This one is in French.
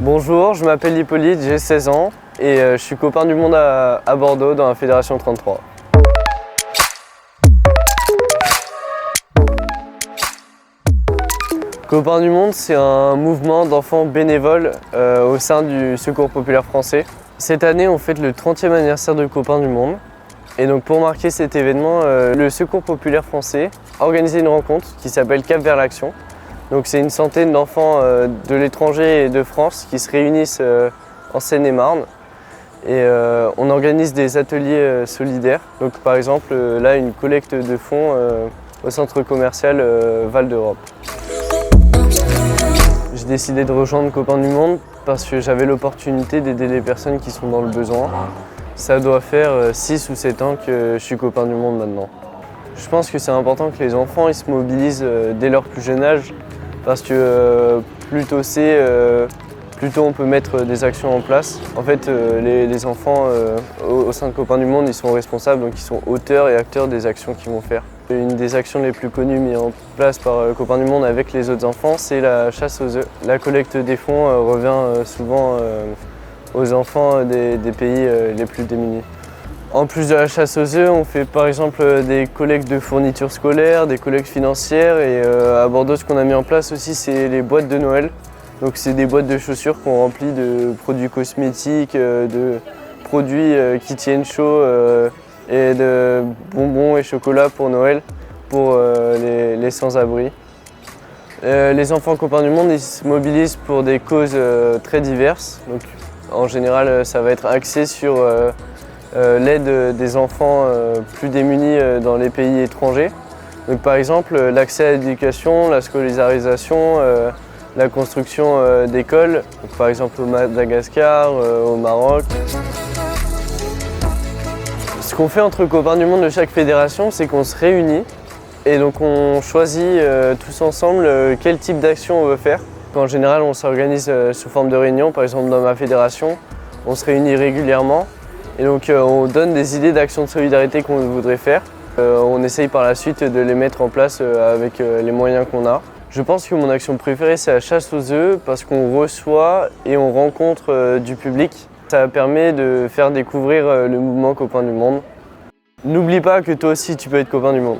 Bonjour, je m'appelle Hippolyte, j'ai 16 ans et je suis copain du monde à Bordeaux dans la Fédération 33. Copain du monde, c'est un mouvement d'enfants bénévoles au sein du Secours populaire français. Cette année, on fête le 30e anniversaire de Copain du monde. Et donc pour marquer cet événement, le Secours populaire français a organisé une rencontre qui s'appelle Cap vers l'action. Donc c'est une centaine d'enfants de l'étranger et de France qui se réunissent en Seine-et-Marne. Et on organise des ateliers solidaires. Donc par exemple, là, une collecte de fonds au centre commercial Val d'Europe. J'ai décidé de rejoindre Copain du monde parce que j'avais l'opportunité d'aider les personnes qui sont dans le besoin. Ça doit faire 6 ou 7 ans que je suis Copain du monde maintenant. Je pense que c'est important que les enfants ils se mobilisent dès leur plus jeune âge parce que plus tôt c'est, plus tôt on peut mettre des actions en place. En fait, les enfants au sein de Copain du monde, ils sont responsables, donc ils sont auteurs et acteurs des actions qu'ils vont faire. Une des actions les plus connues mises en place par Copain du monde avec les autres enfants, c'est la chasse aux œufs. La collecte des fonds revient souvent aux enfants des pays les plus démunis. En plus de la chasse aux œufs, on fait par exemple des collectes de fournitures scolaires, des collectes financières et à Bordeaux, ce qu'on a mis en place aussi, c'est les boîtes de Noël. Donc c'est des boîtes de chaussures qu'on remplit de produits cosmétiques, de produits qui tiennent chaud et de bonbons et chocolats pour Noël, pour les sans-abri. Les enfants Copains du monde, ils se mobilisent pour des causes très diverses. Donc, en général, ça va être axé sur l'aide des enfants plus démunis dans les pays étrangers. Donc, par exemple, l'accès à l'éducation, la scolarisation, la construction d'écoles, par exemple au Madagascar, au Maroc. Ce qu'on fait entre Copains du monde de chaque fédération, c'est qu'on se réunit et donc on choisit tous ensemble quel type d'action on veut faire. En général, on s'organise sous forme de réunion. Par exemple, dans ma fédération, on se réunit régulièrement et donc on donne des idées d'actions de solidarité qu'on voudrait faire. On essaye par la suite de les mettre en place avec les moyens qu'on a. Je pense que mon action préférée, c'est la chasse aux œufs parce qu'on reçoit et on rencontre du public. Ça permet de faire découvrir le mouvement Copain du monde. N'oublie pas que toi aussi, tu peux être Copain du monde.